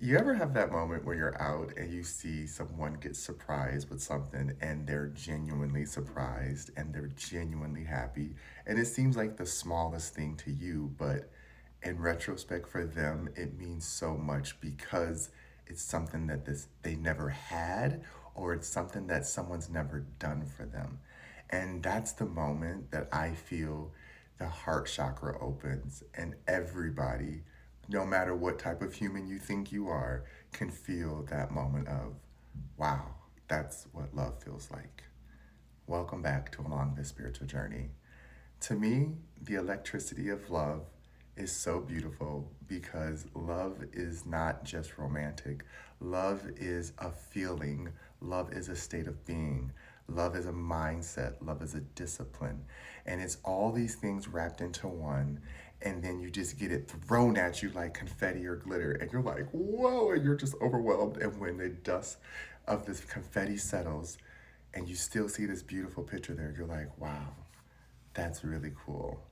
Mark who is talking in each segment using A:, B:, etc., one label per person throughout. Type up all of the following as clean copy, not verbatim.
A: You ever have that moment where you're out and you see someone get surprised with something and they're genuinely surprised and they're genuinely happy? And it seems like the smallest thing to you, but in retrospect for them, it means so much because it's something that they never had, or it's something that someone's never done for them. And that's the moment that I feel the heart chakra opens, and everybody, no matter what type of human you think you are, can feel that moment of, wow, that's what love feels like. Welcome back to Along This Spiritual Journey. To me, the electricity of love is so beautiful because love is not just romantic. Love is a feeling, love is a state of being, love is a mindset, love is a discipline. And it's all these things wrapped into one. And then you just get it thrown at you like confetti or glitter. And you're like, whoa, and you're just overwhelmed. And when the dust of this confetti settles and you still see this beautiful picture there, you're like, wow, that's really cool.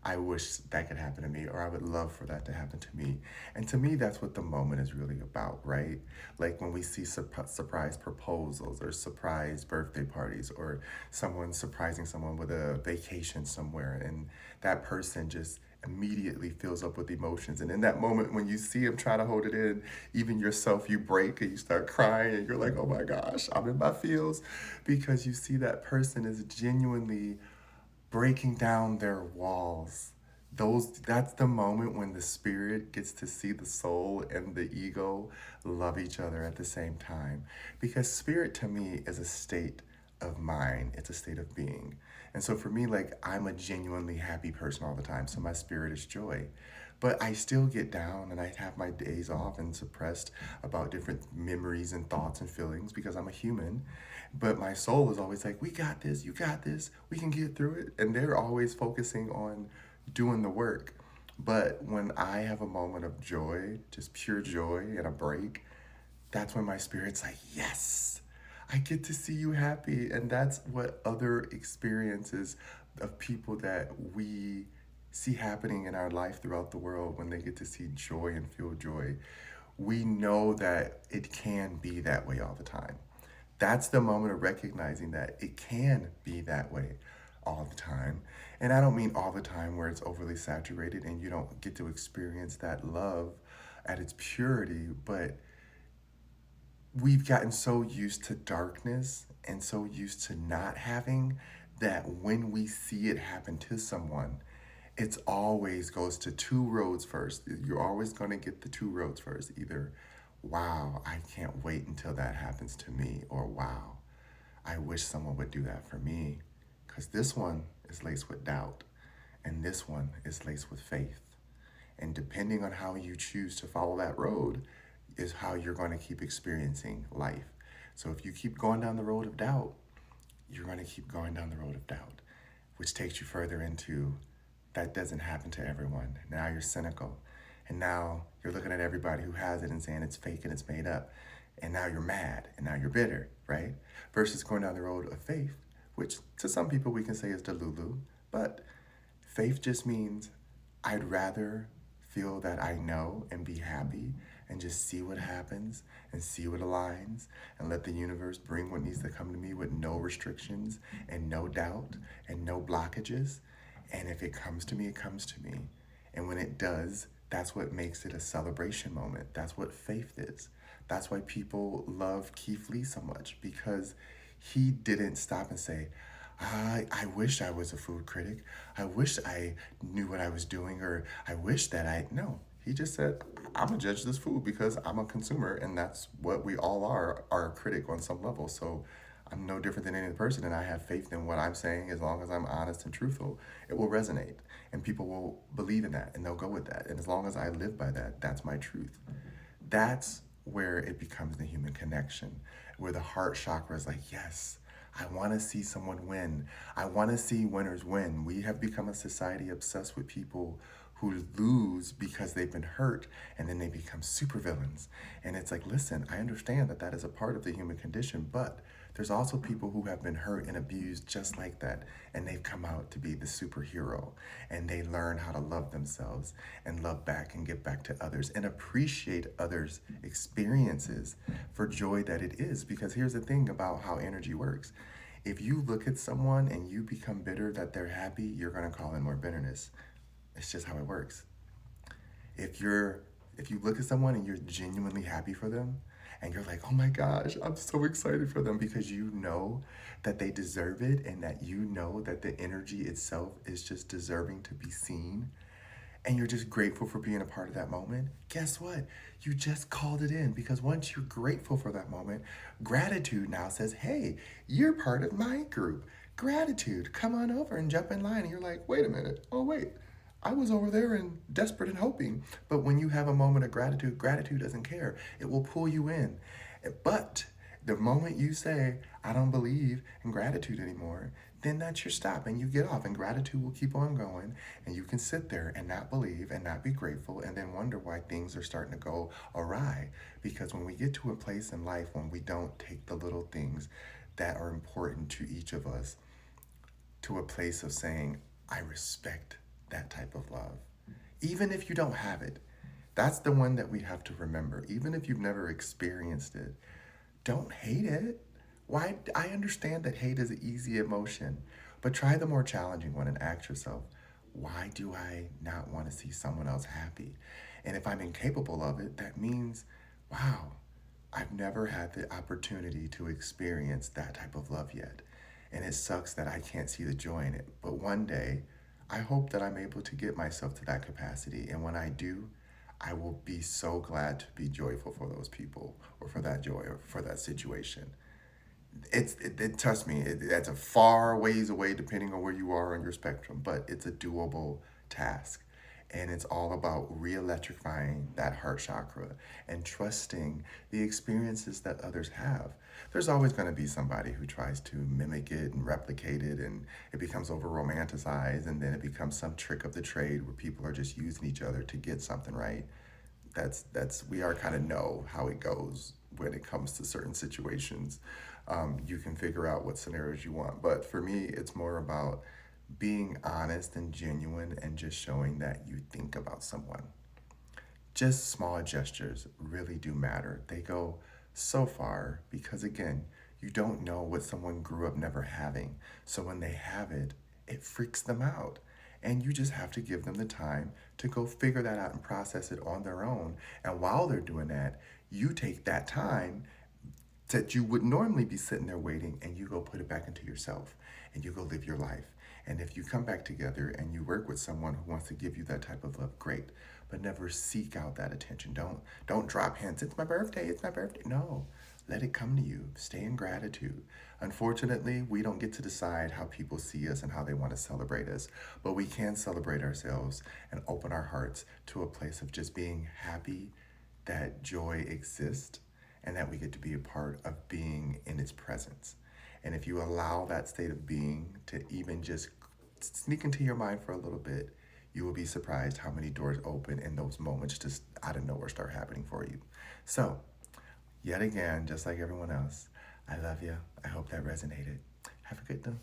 A: I wish that could happen to me, or I would love for that to happen to me. And to me, that's what the moment is really about, right? Like when we see surprise proposals or surprise birthday parties, or someone surprising someone with a vacation somewhere, and that person just immediately fills up with emotions. And in that moment, when you see him try to hold it in, even yourself, you break and you start crying, and you're like, oh my gosh, I'm in my feels, because you see that person is genuinely breaking down their walls. That's the moment when the spirit gets to see the soul and the ego love each other at the same time. Because spirit to me is a state of mind, it's a state of being. And so for me, like, I'm a genuinely happy person all the time, so my spirit is joy. But I still get down and I have my days off and suppressed about different memories and thoughts and feelings because I'm a human. But my soul is always like, we got this, you got this, we can get through it. And they're always focusing on doing the work. But when I have a moment of joy, just pure joy and a break, that's when my spirit's like, yes, I get to see you happy. And that's what other experiences of people that we see happening in our life throughout the world, when they get to see joy and feel joy, we know that it can be that way all the time. That's the moment of recognizing that it can be that way all the time. And I don't mean all the time where it's overly saturated and you don't get to experience that love at its purity, but we've gotten so used to darkness and so used to not having, that when we see it happen to someone, it's always goes to two roads first. You're always going to get the two roads first. Either, wow, I can't wait until that happens to me, or wow, I wish someone would do that for me. Because this one is laced with doubt, and this one is laced with faith. And depending on how you choose to follow that road, is how you're going to keep experiencing life. So if you keep going down the road of doubt, you're going to keep going down the road of doubt, which takes you further into that doesn't happen to everyone. Now you're cynical. And now you're looking at everybody who has it and saying it's fake and it's made up. And now you're mad and now you're bitter, right? Versus going down the road of faith, which to some people we can say is Delulu. But faith just means I'd rather feel that I know and be happy and just see what happens and see what aligns and let the universe bring what needs to come to me with no restrictions and no doubt and no blockages. And if it comes to me, it comes to me. And when it does, that's what makes it a celebration moment. That's what faith is. That's why people love Keith Lee so much, because he didn't stop and say, I wish I was a food critic. I wish I knew what I was doing, or I wish that I. No, he just said, I'm going to judge this food because I'm a consumer, and that's what we all are a critic on some level. So I'm no different than any other person, and I have faith in what I'm saying. As long as I'm honest and truthful, it will resonate, and people will believe in that, and they'll go with that. And as long as I live by that, that's my truth. That's where it becomes the human connection, where the heart chakra is like, yes, I want to see someone win. I want to see winners win. We have become a society obsessed with people who lose because they've been hurt, and then they become supervillains. And it's like, listen, I understand that that is a part of the human condition, but There's also people who have been hurt and abused just like that, and they've come out to be the superhero, and they learn how to love themselves and love back and give back to others and appreciate others' experiences for joy that it is. Because here's the thing about how energy works. If you look at someone and you become bitter that they're happy, you're going to call in more bitterness. It's just how it works. If you're if you look at someone and you're genuinely happy for them and you're like, "Oh my gosh, I'm so excited for them," because you know that they deserve it and that you know that the energy itself is just deserving to be seen, and you're just grateful for being a part of that moment, guess what? You just called it in, because once you're grateful for that moment, gratitude now says, "Hey, you're part of my group. Gratitude, come on over and jump in line." And you're like, "Wait a minute. Oh, wait. I was over there and desperate and hoping." But when you have a moment of gratitude, gratitude doesn't care. It will pull you in. But the moment you say, "I don't believe in gratitude anymore," then that's your stop and you get off, and gratitude will keep on going. And you can sit there and not believe and not be grateful and then wonder why things are starting to go awry. Because when we get to a place in life when we don't take the little things that are important to each of us to a place of saying, "I respect that type of love," even if you don't have it. That's the one that we have to remember. Even if you've never experienced it, don't hate it. Why? I understand that hate is an easy emotion, but try the more challenging one and ask yourself, why do I not want to see someone else happy? And if I'm incapable of it, that means, wow, I've never had the opportunity to experience that type of love yet. And it sucks that I can't see the joy in it. But one day, I hope that I'm able to get myself to that capacity. And when I do, I will be so glad to be joyful for those people or for that joy or for that situation. Trust me, that's a far ways away depending on where you are on your spectrum, but it's a doable task. And it's all about re-electrifying that heart chakra and trusting the experiences that others have. There's always going to be somebody who tries to mimic it and replicate it, and it becomes over romanticized, and then it becomes some trick of the trade where people are just using each other to get something right. That's we are kind of know how it goes when it comes to certain situations. You can figure out what scenarios you want, but for me, it's more about being honest and genuine and just showing that you think about someone. Just small gestures really do matter. They go so far because, again, you don't know what someone grew up never having. So when they have it, it freaks them out. And you just have to give them the time to go figure that out and process it on their own. And while they're doing that, you take that time that you would normally be sitting there waiting, and you go put it back into yourself and you go live your life. And if you come back together and you work with someone who wants to give you that type of love, great. But never seek out that attention. Don't drop hints. It's my birthday. It's my birthday. No. Let it come to you. Stay in gratitude. Unfortunately, we don't get to decide how people see us and how they want to celebrate us, but we can celebrate ourselves and open our hearts to a place of just being happy that joy exists and that we get to be a part of being in its presence. And if you allow that state of being to even just sneak into your mind for a little bit, you will be surprised how many doors open and those moments just out of nowhere start happening for you. So, yet again, just like everyone else, I love you. I hope that resonated. Have a good one.